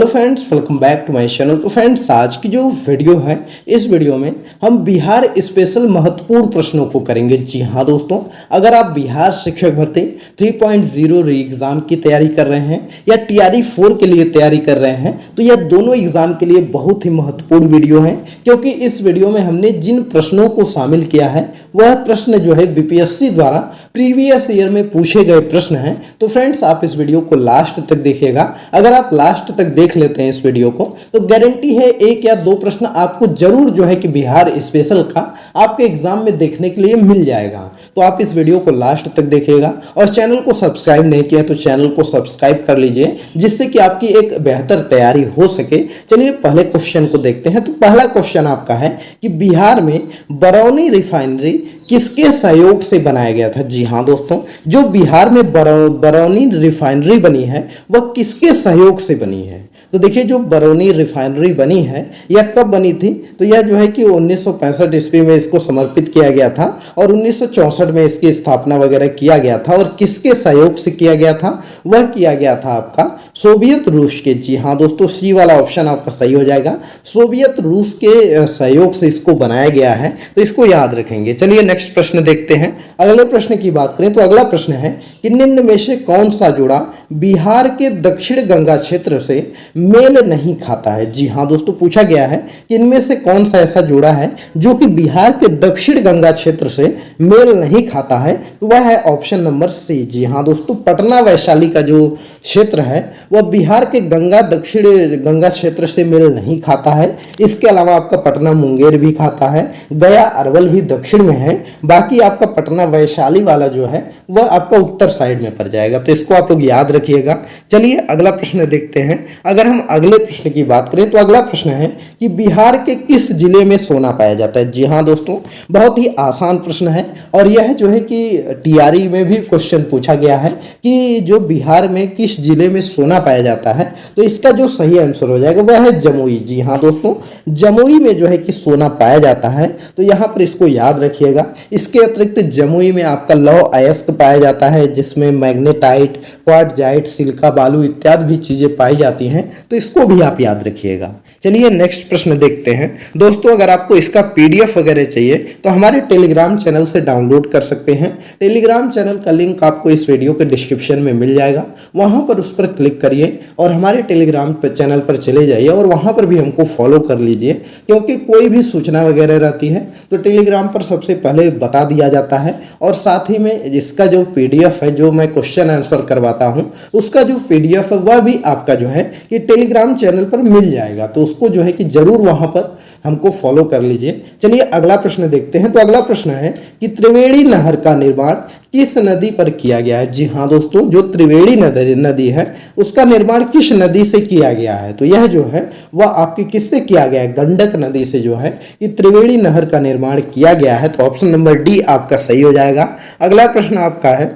Hello friends, welcome back to my channel. तो friends, आज की जो वीडियो है, इस वीडियो में हम बिहार स्पेशल महत्वपूर्ण प्रश्नों को करेंगे। जी हाँ दोस्तों, अगर आप बिहार शिक्षक भर्ती 3.0 री एग्ज़ाम की तैयारी कर रहे हैं या TRE 4 के लिए तैयारी कर रहे हैं, तो यह दोनों एग्ज़ाम के लिए बहुत ही महत्वपूर्ण वीडियो है, क्योंकि इस वीडियो में हमने जिन प्रश्नों को शामिल किया है वह प्रश्न जो है BPSC द्वारा प्रीवियस ईयर में पूछे गए प्रश्न हैं। तो फ्रेंड्स, आप इस वीडियो को लास्ट तक देखिएगा। अगर आप लास्ट तक देख लेते हैं इस वीडियो को, तो गारंटी है एक या दो प्रश्न आपको जरूर जो है कि बिहार स्पेशल का आपके एग्जाम में देखने के लिए मिल जाएगा। तो आप इस वीडियो को लास्ट तक देखिएगा और चैनल को सब्सक्राइब नहीं किया तो चैनल को सब्सक्राइब कर लीजिए, जिससे कि आपकी एक बेहतर तैयारी हो सके। चलिए पहले क्वेश्चन को देखते हैं। तो पहला क्वेश्चन आपका है कि बिहार में बरौनी रिफाइनरी किसके सहयोग से बनाया गया था। जी हाँ दोस्तों, जो बिहार में बरौनी रिफाइनरी बनी है वह किसके सहयोग से बनी है। तो देखिए, जो बरौनी रिफाइनरी बनी है यह कब बनी थी, तो यह जो है कि 1965 ईस्वी में इसको समर्पित किया गया था और 1964 में इसकी स्थापना वगैरह किया गया था। और किसके सहयोग से किया गया था, वह किया गया था आपका सोवियत रूस के। जी हाँ दोस्तों, सी वाला ऑप्शन आपका सही हो जाएगा। सोवियत रूस के सहयोग से इसको बनाया गया है, तो इसको याद रखेंगे। चलिए नेक्स्ट प्रश्न देखते हैं। अगले प्रश्न की बात करें तो अगला प्रश्न है कि निम्न में से कौन सा जोड़ा बिहार के दक्षिण गंगा क्षेत्र से मेल नहीं खाता है। जी हाँ दोस्तों, पूछा गया है कि इनमें से कौन सा ऐसा जोड़ा है जो कि बिहार के दक्षिण गंगा क्षेत्र से मेल नहीं खाता है, तो वह है ऑप्शन नंबर सी। जी हाँ दोस्तों, पटना वैशाली का जो क्षेत्र है वह बिहार के दक्षिण गंगा क्षेत्र से मेल नहीं खाता है। इसके अलावा आपका पटना मुंगेर भी खाता है, गया अरवल भी दक्षिण में है, बाकी आपका पटना वैशाली वाला जो है वह आपका उत्तर साइड में पड़ जाएगा। तो इसको आप लोग याद रखिएगा। चलिए अगला प्रश्न देखते हैं। अगर हम अगले प्रश्न की बात करें तो अगला प्रश्न है कि बिहार के किस जिले में सोना पाया जाता है। जी हाँ दोस्तों, बहुत ही आसान प्रश्न है और यह जो है कि TRE में भी क्वेश्चन पूछा गया है कि जो बिहार में किस जिले में सोना पाया जाता है, तो इसका जो सही आंसर हो जाएगा वह है जमुई। जी हाँ दोस्तों, जमुई में जो है कि सोना पाया जाता है, तो यहाँ पर इसको याद रखिएगा। इसके अतिरिक्त जमुई में आपका लौह अयस्क पाया जाता है, जिसमें मैग्नेटाइट, क्वार्टजाइट, सिलिका बालू इत्यादि भी चीजें पाई जाती हैं, तो इसको भी आप याद रखिएगा। चलिए नेक्स्ट प्रश्न देखते हैं। दोस्तों, अगर आपको इसका PDF वगैरह चाहिए तो हमारे टेलीग्राम चैनल से डाउनलोड कर सकते हैं। टेलीग्राम चैनल का लिंक आपको इस वीडियो के डिस्क्रिप्शन में मिल जाएगा, वहां पर उस पर क्लिक करिए और हमारे टेलीग्राम चैनल पर चले जाइए और वहां पर भी हमको फॉलो कर लीजिए, क्योंकि कोई भी सूचना वगैरह रहती है तो टेलीग्राम पर सबसे पहले बता दिया जाता है। और साथ ही में इसका जो PDF है, जो मैं क्वेश्चन आंसर करवाता हूँ, उसका जो PDF है वह भी आपका जो है कि टेलीग्राम चैनल पर मिल जाएगा। तो उसको जो है कि जरूर वहां पर हमको फॉलो कर लीजिए। चलिए अगला प्रश्न देखते हैं। तो अगला प्रश्न है कि त्रिवेणी नहर का निर्माण किस नदी पर किया गया है। जी हाँ दोस्तों, जो त्रिवेणी नदी है उसका निर्माण किस नदी से किया गया है, तो यह जो है वह आपकी किससे किया गया है, गंडक नदी से जो है कि त्रिवेणी नहर का निर्माण किया गया है। तो ऑप्शन नंबर डी आपका सही हो जाएगा। अगला प्रश्न आपका है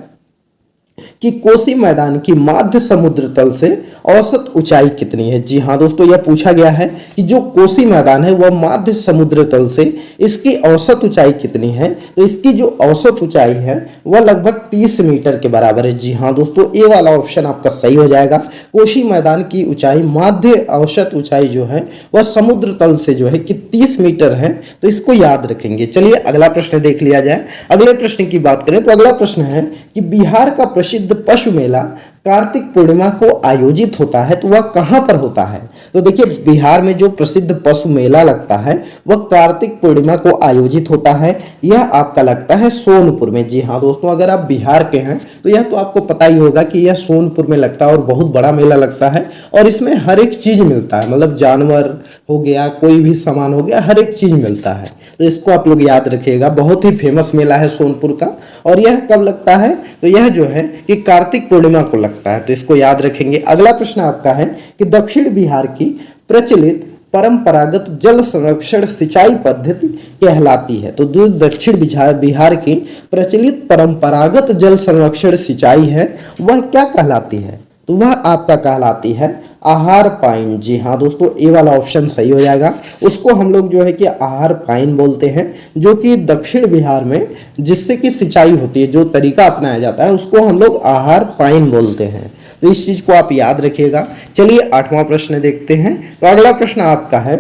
कि कोसी मैदान की माध्य समुद्र तल से औसत ऊंचाई कितनी है। जी हाँ दोस्तों, यह पूछा गया है कि जो कोसी मैदान है वह माध्य समुद्र तल से इसकी औसत ऊंचाई कितनी है, तो इसकी जो औसत ऊंचाई है वह लगभग 30 मीटर के बराबर है। जी हाँ दोस्तों, ए वाला ऑप्शन आपका सही हो जाएगा। कोसी मैदान की ऊंचाई, माध्य औसत ऊंचाई जो है वह समुद्र तल से जो है कि 30 मीटर है, तो इसको याद रखेंगे। चलिए अगला प्रश्न देख लिया जाए। अगले प्रश्न की बात करें तो अगला प्रश्न है कि बिहार का प्रसिद्ध पशु मेला कार्तिक पूर्णिमा को आयोजित होता है, तो वह कहां पर होता है। तो देखिए, बिहार में जो प्रसिद्ध पशु मेला लगता है वह कार्तिक पूर्णिमा को आयोजित होता है। यह आपका लगता है सोनपुर में। जी हाँ दोस्तों, अगर आप बिहार के हैं तो यह तो आपको पता ही होगा कि यह सोनपुर में लगता है और बहुत बड़ा मेला लगता है और इसमें हर एक चीज मिलता है, मतलब जानवर हो गया, कोई भी सामान हो गया, हर एक चीज मिलता है। तो इसको आप लोग याद रखिएगा। बहुत ही फेमस मेला है सोनपुर का। और यह कब लगता है, तो यह जो है कि कार्तिक पूर्णिमा को लगता है, तो इसको याद रखेंगे। अगला प्रश्न आपका है कि दक्षिण बिहार की प्रचलित परंपरागत जल संरक्षण सिंचाई पद्धति कहलाती है। तो जो दक्षिण बिहार की प्रचलित परंपरागत जल संरक्षण सिंचाई है वह क्या कहलाती है, तो वह आपका कहलाती है आहार पाइन। जी हाँ दोस्तों, ए वाला ऑप्शन सही हो जाएगा। उसको हम लोग जो है कि आहार पाइन बोलते हैं, जो कि दक्षिण बिहार में जिससे कि सिंचाई होती है, जो तरीका अपनाया जाता है उसको हम लोग आहार पाइन बोलते हैं। तो इस चीज को आप याद रखिएगा। चलिए 8वां प्रश्न देखते हैं। तो अगला प्रश्न आपका है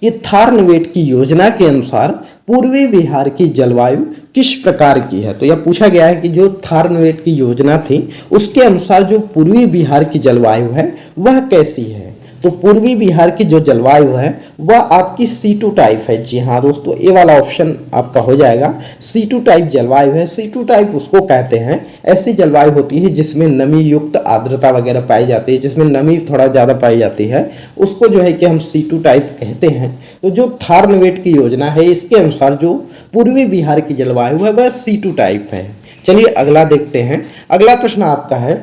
कि थारनवेट की योजना के अनुसार पूर्वी बिहार की जलवायु किस प्रकार की है। तो यह पूछा गया है कि जो थारनवेट की योजना थी उसके अनुसार जो पूर्वी बिहार की जलवायु है वह कैसी है। तो पूर्वी बिहार की जो जलवायु है वह आपकी C2 टाइप है। जी हाँ दोस्तों, ये वाला ऑप्शन आपका हो जाएगा। C2 टाइप जलवायु है। C2 टाइप उसको कहते हैं, ऐसी जलवायु होती है जिसमें नमी युक्त आर्द्रता वगैरह पाई जाती है, जिसमें नमी थोड़ा ज़्यादा पाई जाती है, उसको जो है कि हम C2 टाइप कहते हैं। तो जो थारनवेट की योजना है इसके अनुसार जो पूर्वी बिहार की जलवायु है वह C2 टाइप है। चलिए अगला देखते हैं। अगला प्रश्न आपका है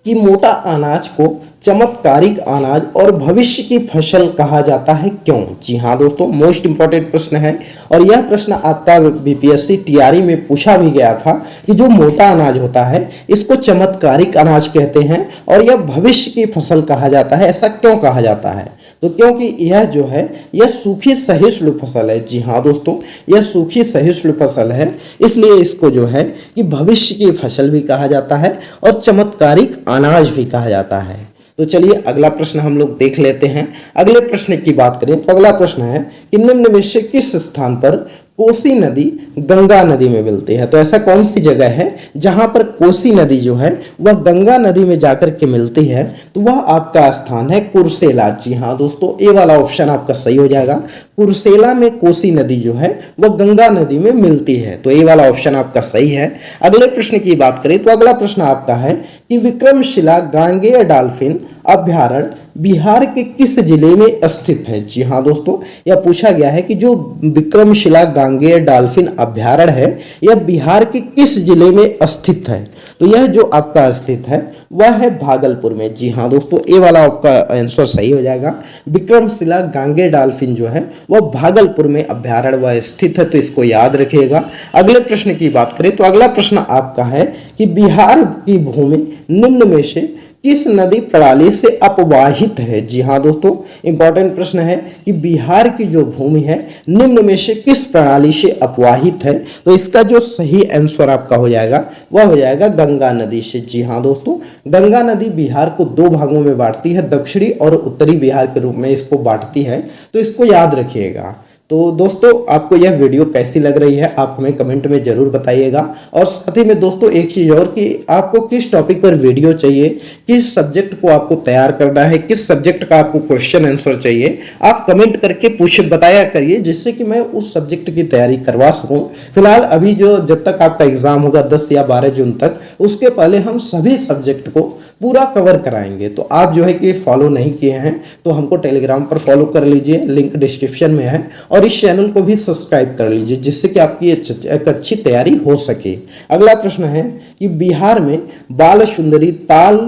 कि मोटा अनाज को चमत्कारिक अनाज और भविष्य की फसल कहा जाता है, क्यों। जी हाँ दोस्तों, मोस्ट इंपॉर्टेंट प्रश्न है और यह प्रश्न आपका बीपीएससी टीआरई में पूछा भी गया था कि जो मोटा अनाज होता है इसको चमत्कारिक अनाज कहते हैं और यह भविष्य की फसल कहा जाता है। ऐसा क्यों कहा जाता है। तो क्योंकि यह जो है यह सूखी सहिष्णु फसल है। जी हाँ दोस्तों, यह सूखी सहिष्णु फसल है, इसलिए इसको जो है कि भविष्य की फसल भी कहा जाता है और चमत्कारिक अनाज भी कहा जाता है। तो चलिए अगला प्रश्न हम लोग देख लेते हैं। अगले प्रश्न की बात करें तो अगला प्रश्न है कि निम्न में से किस स्थान पर कोसी नदी गंगा नदी में मिलती है। तो ऐसा कौन सी जगह है जहां पर कोसी नदी जो है वह गंगा नदी में जाकर के मिलती है। तो वह आपका स्थान है कुर्सेला। जी हाँ दोस्तों, ये वाला ऑप्शन आपका सही हो जाएगा। कुर्सेला में कोसी नदी जो है वह गंगा नदी में मिलती है। तो ये वाला ऑप्शन आपका सही है। अगले प्रश्न की बात करें तो अगला प्रश्न आपका है कि विक्रमशिला गांगेय डॉल्फिन अभ्यारण्य बिहार के किस जिले में स्थित है। जी हाँ दोस्तों, यह पूछा गया है कि जो विक्रमशिला गांगेय डॉल्फिन अभ्यारण्य है यह बिहार के किस जिले में स्थित है। तो यह जो आपका स्थित है वह है भागलपुर में। जी हाँ दोस्तों, ये वाला आपका आंसर सही हो जाएगा। विक्रमशिला गांगेय डॉल्फिन जो है वह भागलपुर में अभ्यारण्य वह स्थित है, तो इसको याद रखिएगा। अगले प्रश्न की बात करें तो अगला प्रश्न आपका है कि बिहार की भूमि निम्न में से किस नदी प्रणाली से अपवाहित है। जी हाँ दोस्तों, इंपॉर्टेंट प्रश्न है कि बिहार की जो भूमि है निम्न में से किस प्रणाली से अपवाहित है। तो इसका जो सही आंसर आपका हो जाएगा वह हो जाएगा गंगा नदी से। जी हाँ दोस्तों, गंगा नदी बिहार को दो भागों में बांटती है, दक्षिणी और उत्तरी बिहार के रूप में इसको बांटती है, तो इसको याद रखिएगा। तो दोस्तों आपको यह वीडियो कैसी लग रही है आप हमें कमेंट में ज़रूर बताइएगा। और साथ ही में दोस्तों एक चीज़ और कि आपको किस टॉपिक पर वीडियो चाहिए, किस सब्जेक्ट को आपको तैयार करना है, किस सब्जेक्ट का आपको क्वेश्चन आंसर चाहिए, आप कमेंट करके बताया करिए जिससे कि मैं उस सब्जेक्ट की तैयारी करवा सकूँ। फिलहाल अभी जो जब तक आपका एग्जाम होगा 10 या 12 जून तक, उसके पहले हम सभी सब्जेक्ट को पूरा कवर कराएंगे। तो आप जो है कि फॉलो नहीं किए हैं तो हमको टेलीग्राम पर फॉलो कर लीजिए, लिंक डिस्क्रिप्शन में है, और इस चैनल को भी सब्सक्राइब कर लीजिए जिससे कि आपकी एक अच्छी तैयारी हो सके। अगला प्रश्न है कि बिहार में बाल सुंदरी, ताल,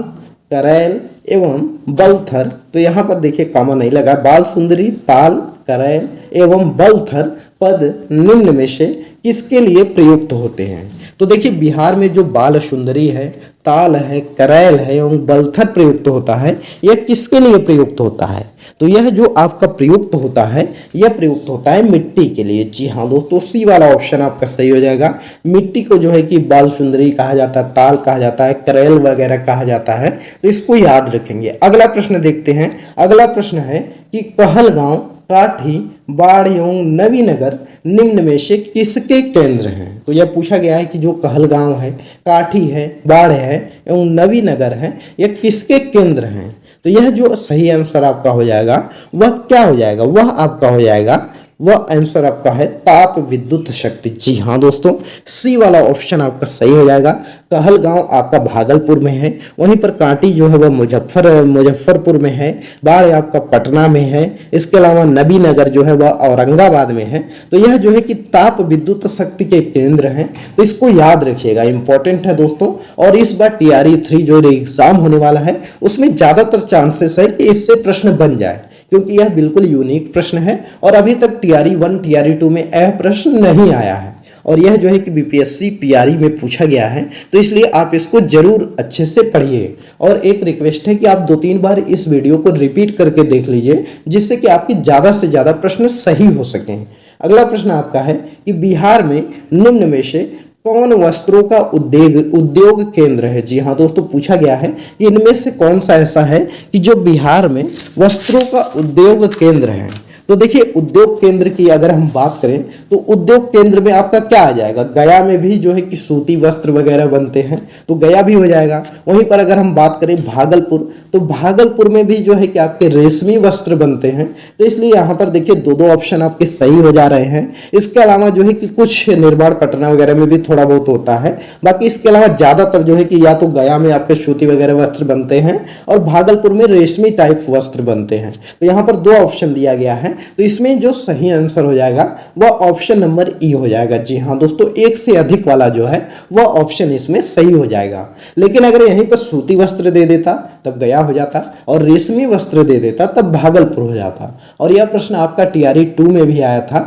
करैल एवं बलथर, तो यहाँ पर देखिए कॉमा नहीं लगा, बाल सुंदरी, ताल, करैल एवं बलथर पद निम्न में से किसके लिए प्रयुक्त होते हैं। तो देखिए बिहार में जो बाल सुंदरी है, ताल है, करैल है एवं बलथर प्रयुक्त होता है, यह किसके लिए प्रयुक्त होता है। तो यह जो आपका प्रयुक्त होता है यह प्रयुक्त होता है मिट्टी के लिए। जी हाँ दोस्तों, सी वाला ऑप्शन आपका सही हो जाएगा। मिट्टी को जो है कि बाल सुंदरी कहा जाता है, ताल कहा जाता है, करैल वगैरह कहा जाता है, तो इसको याद रखेंगे। अगला प्रश्न देखते हैं। अगला प्रश्न है कि कहलगांव, काठी, बाढ़ एवं नवीनगर निम्न में से किसके केंद्र हैं। तो यह पूछा गया है कि जो कहलगांव है, काठी है, बाढ़ है एवं नवीनगर है, यह किसके केंद्र हैं। तो यह जो सही आंसर आपका हो जाएगा वह क्या हो जाएगा, वह आपका हो जाएगा, वह आंसर आपका है ताप विद्युत शक्ति। जी हाँ दोस्तों, सी वाला ऑप्शन आपका सही हो जाएगा। कहलगांव आपका भागलपुर में है, वहीं पर कांटी जो है वह मुजफ्फरपुर में है, बाढ़ आपका पटना में है, इसके अलावा नबीनगर जो है वह औरंगाबाद में है। तो यह जो है कि ताप विद्युत शक्ति के केंद्र हैं, तो इसको याद रखिएगा, इंपॉर्टेंट है दोस्तों। और इस बार TRE 3 जो एग्जाम होने वाला है उसमें ज्यादातर चांसेस है कि इससे प्रश्न बन जाए, क्योंकि यह बिल्कुल यूनिक प्रश्न है और अभी तक TRE 1 TRE 2 में यह प्रश्न नहीं आया है और यह जो है कि BPSC PRE में पूछा गया है, तो इसलिए आप इसको जरूर अच्छे से पढ़िए। और एक रिक्वेस्ट है कि आप 2-3 बार इस वीडियो को रिपीट करके देख लीजिए जिससे कि आपकी ज़्यादा से ज़्यादा प्रश्न सही हो सकें। अगला प्रश्न आपका है कि बिहार में निम्न में से कौन वस्त्रों का उद्योग केंद्र है? जी हाँ दोस्तों, पूछा गया है कि इनमें से कौन सा ऐसा है कि जो बिहार में वस्त्रों का उद्योग केंद्र है। तो देखिए, उद्योग केंद्र की अगर हम बात करें तो उद्योग केंद्र में आपका क्या आ जाएगा? गया में भी जो है कि सूती वस्त्र वगैरह बनते हैं, तो गया भी हो जाएगा। वहीं पर अगर हम बात करें भागलपुर, तो भागलपुर में भी जो है कि आपके रेशमी वस्त्र बनते हैं। तो इसलिए यहाँ पर देखिए दो दो ऑप्शन आपके सही हो जा रहे हैं। इसके अलावा जो है कि कुछ निर्माण पटना वगैरह में भी थोड़ा बहुत होता है, बाकी इसके अलावा ज़्यादातर जो है कि या तो गया में आपके सूती वगैरह वस्त्र बनते हैं और भागलपुर में रेशमी टाइप वस्त्र बनते हैं। तो यहाँ पर दो ऑप्शन दिया गया है, तो इसमें जो सही आंसर हो जाएगा वह ऑप्शन नंबर ई हो जाएगा। जी हाँ दोस्तों, एक से अधिक वाला जो है वह ऑप्शन इसमें सही हो जाएगा। लेकिन अगर यहीं पर सूती वस्त्र दे देता तब गया हो जाता, और रेशमी वस्त्र दे देता तब भागलपुर हो जाता। और यह प्रश्न आपका टीआरई 2 में भी आया था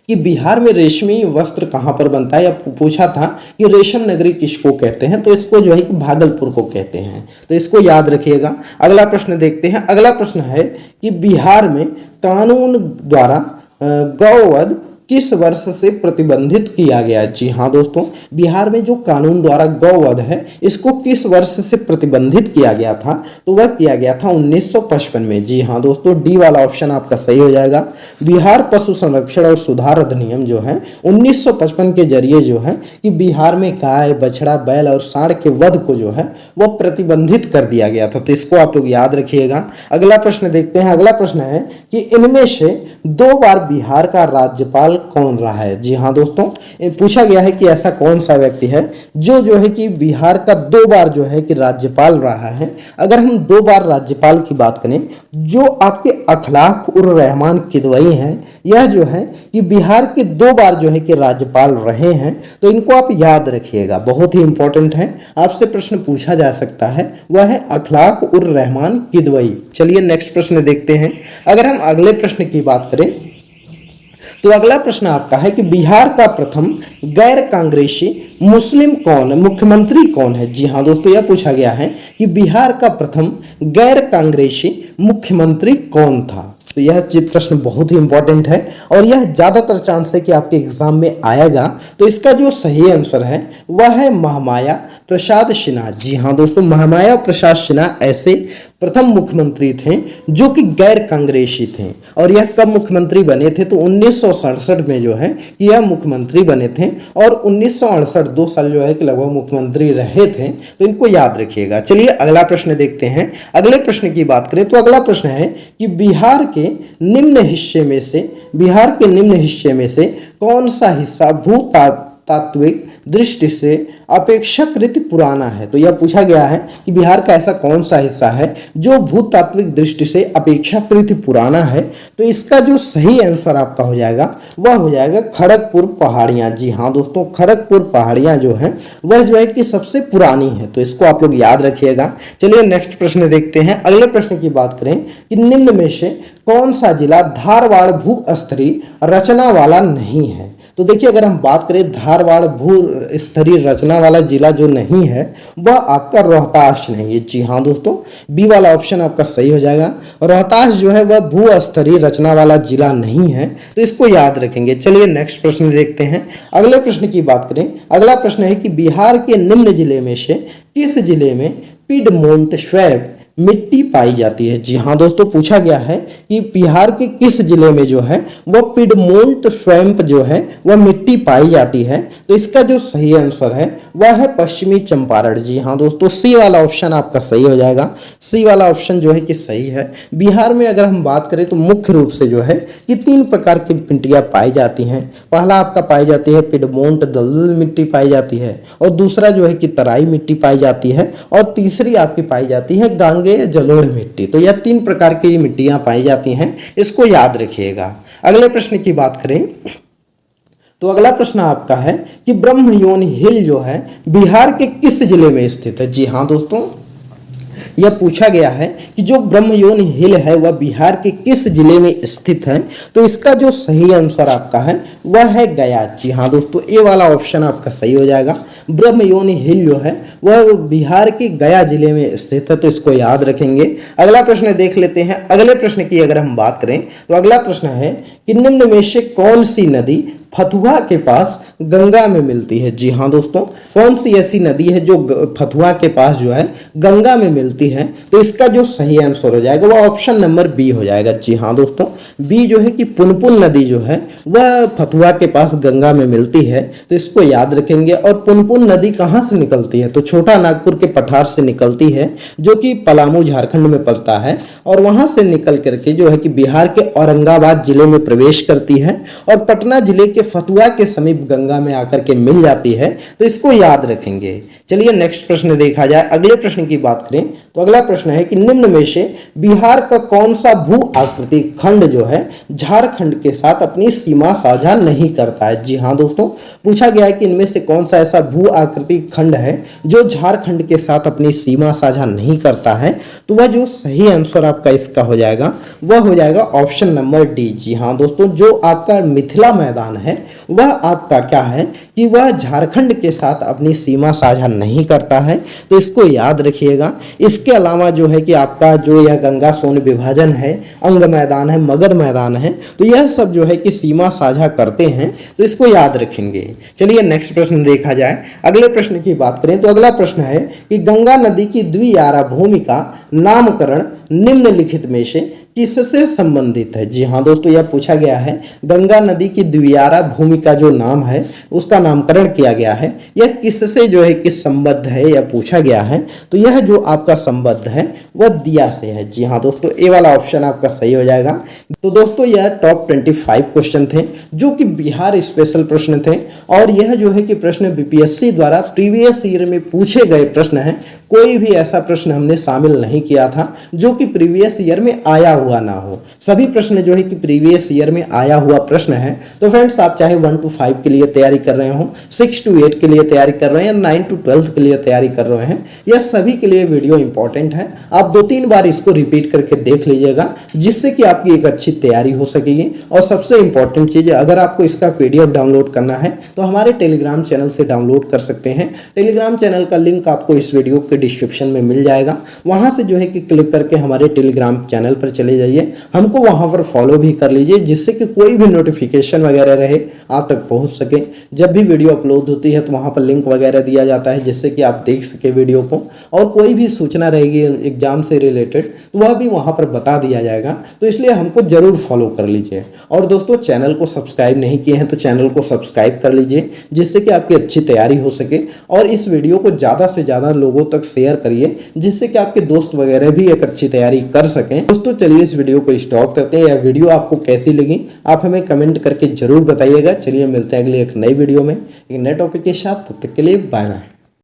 कि बिहार में रेशमी वस्त्र कहाँ पर बनता है, या पूछा था कि रेशम नगरी किसको कहते हैं, तो इसको जो है कि भागलपुर को कहते हैं। तो इसको याद रखिएगा। अगला प्रश्न देखते हैं। अगला प्रश्न है कि बिहार में कानून द्वारा गौवध किस वर्ष से प्रतिबंधित किया गया? जी हाँ दोस्तों, बिहार में जो कानून द्वारा गौवध है इसको किस वर्ष से प्रतिबंधित किया गया था? तो वह किया गया था 1955 में। जी हाँ दोस्तों, डी वाला ऑप्शन आपका सही हो जाएगा। बिहार पशु संरक्षण और सुधार अधिनियम जो है 1955 के जरिए जो है कि बिहार में गाय, बछड़ा, बैल और सांड के वध को जो है वह प्रतिबंधित कर दिया गया था। तो इसको आप लोग याद रखिएगा। अगला प्रश्न देखते हैं। अगला प्रश्न है कि इनमें से 2 बार बिहार का राज्यपाल कौन रहा है? जी हाँ दोस्तों, पूछा गया है कि ऐसा कौन सा व्यक्ति है जो है कि बिहार का 2 बार जो है कि राज्यपाल रहा है। अगर हम 2 बार राज्यपाल की बात करें, जो आपके अखलाक उर रहमान किदवई हैं, यह जो है कि बिहार के 2 बार जो है कि राज्यपाल रहे हैं। तो इनको आप याद रखिएगा, बहुत ही इंपॉर्टेंट है, आपसे प्रश्न पूछा जा सकता है। वह है अखलाक उर रहमान किदवई। चलिए नेक्स्ट प्रश्न देखते हैं। अगर हम अगले प्रश्न की बात करें तो अगला प्रश्न आपका है कि बिहार का प्रथम गैर कांग्रेसी मुस्लिम मुख्यमंत्री कौन है? जी हाँ दोस्तों, यह पूछा गया है कि बिहार का प्रथम गैर कांग्रेसी मुख्यमंत्री कौन था। तो यह प्रश्न बहुत ही इंपॉर्टेंट है और यह ज़्यादातर चांस है कि आपके एग्जाम में आएगा। तो इसका जो सही आंसर है वह है महामाया प्रसाद सिन्हा। जी हाँ दोस्तों, महामाया प्रसाद सिन्हा ऐसे प्रथम मुख्यमंत्री थे जो कि गैर कांग्रेसी थे। और यह कब मुख्यमंत्री बने थे? तो 1967 में जो है यह मुख्यमंत्री बने थे, और 1968 2 साल जो है कि लगभग मुख्यमंत्री रहे थे। तो इनको याद रखिएगा। चलिए अगला प्रश्न देखते हैं। अगले प्रश्न की बात करें तो अगला प्रश्न है कि बिहार के निम्न हिस्से में से कौन सा हिस्सा भूतात्विक दृष्टि से अपेक्षाकृत पुराना है? तो यह पूछा गया है कि बिहार का ऐसा कौन सा हिस्सा है जो भूतात्विक दृष्टि से अपेक्षाकृत पुराना है? तो इसका जो सही आंसर आपका हो जाएगा वह हो जाएगा खड़गपुर पहाड़ियाँ। जी हाँ दोस्तों, खड़गपुर पहाड़ियाँ जो है वह जो है कि सबसे पुरानी है। तो इसको आप लोग याद रखिएगा। चलिए नेक्स्ट प्रश्न देखते हैं। अगले प्रश्न की बात करें कि निम्न में से कौन सा जिला धारवाड़ भू स्तरीय रचना वाला नहीं है? तो देखिए, अगर हम बात करें धारवाड़ भू स्तरीय रचना वाला जिला जो नहीं है वह आपका रोहतास नहीं है। जी हाँ दोस्तों, बी वाला ऑप्शन आपका सही हो जाएगा। रोहतास जो है वह भू स्तरीय रचना वाला जिला नहीं है। तो इसको याद रखेंगे। चलिए नेक्स्ट प्रश्न देखते हैं। अगले प्रश्न की बात करें। अगला प्रश्न है कि बिहार के निम्न जिले में से किस जिले में पिडमोंट स्वैप मिट्टी पाई जाती है? जी हाँ दोस्तों, पूछा गया है कि बिहार के किस जिले में जो है वह पिडमोंट स्वैम्प जो है वह मिट्टी पाई जाती है? तो इसका जो सही आंसर है वह है पश्चिमी चंपारण। जी हाँ दोस्तों, सी वाला ऑप्शन आपका सही हो जाएगा। सी वाला ऑप्शन जो है कि सही है। बिहार में अगर हम बात करें तो मुख्य रूप से जो है कि 3 प्रकार की मिट्टियाँ पाई जाती हैं। पहला आपका पाई जाती है पिडमोंट दलदल मिट्टी पाई जाती है, और दूसरा जो है कि तराई मिट्टी पाई जाती है, और तीसरी आपकी पाई जाती है गांगे जलोढ़ मिट्टी। तो यह 3 प्रकार की मिट्टियां पाई जाती हैं, इसको याद रखिएगा। अगले प्रश्न की बात करें तो अगला प्रश्न आपका है कि ब्रह्मयोनि हिल जो है बिहार के किस जिले में स्थित है? जी हाँ दोस्तों, यह पूछा गया है कि जो ब्रह्मयोनि हिल है वह बिहार के किस जिले में स्थित है? तो इसका जो सही आंसर आपका है वह है गया। जी हाँ दोस्तों, ए वाला ऑप्शन आपका सही हो जाएगा। ब्रह्मयोनि हिल जो है वह बिहार के गया जिले में स्थित है। तो इसको याद रखेंगे। अगला प्रश्न देख लेते हैं। अगले प्रश्न की अगर हम बात करें तो अगला प्रश्न है कि निम्न में से कौन सी नदी फतुहा के पास गंगा में मिलती है? जी हाँ दोस्तों, कौन सी ऐसी नदी है जो फतुहा के पास जो है गंगा में मिलती है? तो इसका जो सही आंसर हो जाएगा वह ऑप्शन नंबर बी हो जाएगा। जी हाँ दोस्तों, बी जो है कि पुनपुन नदी जो है वह फतुहा के पास गंगा में मिलती है, तो इसको याद रखेंगे। और पुनपुन नदी कहाँ से निकलती है? तो छोटा नागपुर के पठार से निकलती है, जो कि पलामू झारखंड में पड़ता है, और वहां से निकल करके जो है कि बिहार के औरंगाबाद जिले में प्रवेश करती है और पटना जिले के फतुहा के समीप गंगा में आकर के मिल जाती है, तो इसको याद रखेंगे। चलिए नेक्स्ट प्रश्न देखा जाए। अगले प्रश्न की बात करें तो अगला प्रश्न है कि निम्न में से बिहार का कौन सा भू आकृतिक खंड जो है झारखंड के साथ अपनी सीमा साझा नहीं करता है? जी हाँ दोस्तों, पूछा गया है कि इनमें से कौन सा ऐसा भू आकृतिक खंड है जो झारखंड के साथ अपनी सीमा साझा नहीं करता है? तो वह जो सही आंसर आपका इसका हो जाएगा वह हो जाएगा ऑप्शन नंबर डी। जी हाँ दोस्तों, जो आपका मिथिला मैदान है वह आपका क्या है कि वह झारखंड के साथ अपनी सीमा साझा नहीं करता है, तो इसको याद रखिएगा। इसके अलावा जो है कि आपका जो यह गंगा सोन विभाजन है, अंग मैदान है, मगध मैदान है, तो यह सब जो है कि सीमा साझा करते हैं, तो इसको याद रखेंगे। चलिए नेक्स्ट प्रश्न देखा जाए। अगले प्रश्न की बात करें तो अगला प्रश्न है कि गंगा नदी की द्वियारा भूमि का नामकरण निम्नलिखित में से किससे संबंधित है? जी हाँ दोस्तों, यह पूछा गया है गंगा नदी की द्वियारा भूमि का जो नाम है उसका नामकरण किया गया है, यह किससे जो है कि संबद्ध है, यह पूछा गया है। तो यह जो आपका संबद्ध है वह दिया से है। जी हाँ दोस्तों, ए वाला ऑप्शन आपका सही हो जाएगा। तो दोस्तों यह टॉप 25 क्वेश्चन थे जो कि बिहार स्पेशल प्रश्न थे, और यह जो है कि प्रश्न बीपीएससी द्वारा प्रीवियस ईयर में पूछे गए प्रश्न हैं। कोई भी ऐसा प्रश्न हमने शामिल नहीं किया था जो कि प्रीवियस ईयर में आया हुआ ना हो। सभी प्रश्न जो है कि प्रीवियस ईयर में आया हुआ प्रश्न है। तो फ्रेंड्स, आप चाहे 1 to 5 के लिए तैयारी कर रहे हो, 6 to 8 के लिए तैयारी कर रहे हैं, 9 to 12 के लिए तैयारी कर रहे हैं, यह सभी के लिए वीडियो इंपॉर्टेंट है। आप 2-3 बार इसको रिपीट करके देख लीजिएगा, जिससे कि आपकी एक अच्छी तैयारी हो सकेगी। और सबसे इंपॉर्टेंट चीज, अगर आपको इसका PDF डाउनलोड करना है तो हमारे टेलीग्राम चैनल से डाउनलोड कर सकते हैं। टेलीग्राम चैनल का लिंक आपको इस वीडियो के डिस्क्रिप्शन में मिल जाएगा। वहां से जो है कि क्लिक करके हमारे टेलीग्राम चैनल पर चले जाइए, हमको वहां पर फॉलो भी कर लीजिए, जिससे कि कोई भी नोटिफिकेशन वगैरह रहे आप तक पहुंच सके। जब भी वीडियो अपलोड होती है तो वहां पर लिंक वगैरह दिया जाता है, जिससे कि आप देख सके वीडियो को, और कोई भी सूचना रहेगी एग्जाम से रिलेटेड तो वह भी वहां पर बता दिया जाएगा। तो इसलिए हमको जरूर फॉलो कर लीजिए। और दोस्तों, चैनल को सब्सक्राइब नहीं किए हैं तो चैनल को सब्सक्राइब कर लीजिए, जिससे कि आपकी अच्छी तैयारी हो सके। और इस वीडियो को ज़्यादा से ज़्यादा लोगों तक शेयर करिए, जिससे कि आपके दोस्त वगैरह भी एक अच्छी तैयारी कर सकें। दोस्तों चलिए इस वीडियो को स्टॉप करते हैं। यह वीडियो आपको कैसी लगी आप हमें कमेंट करके जरूर बताइएगा। चलिए मिलते हैं अगले एक नई वीडियो में एक नए टॉपिक के साथ। तब तक के लिए बाय बाय।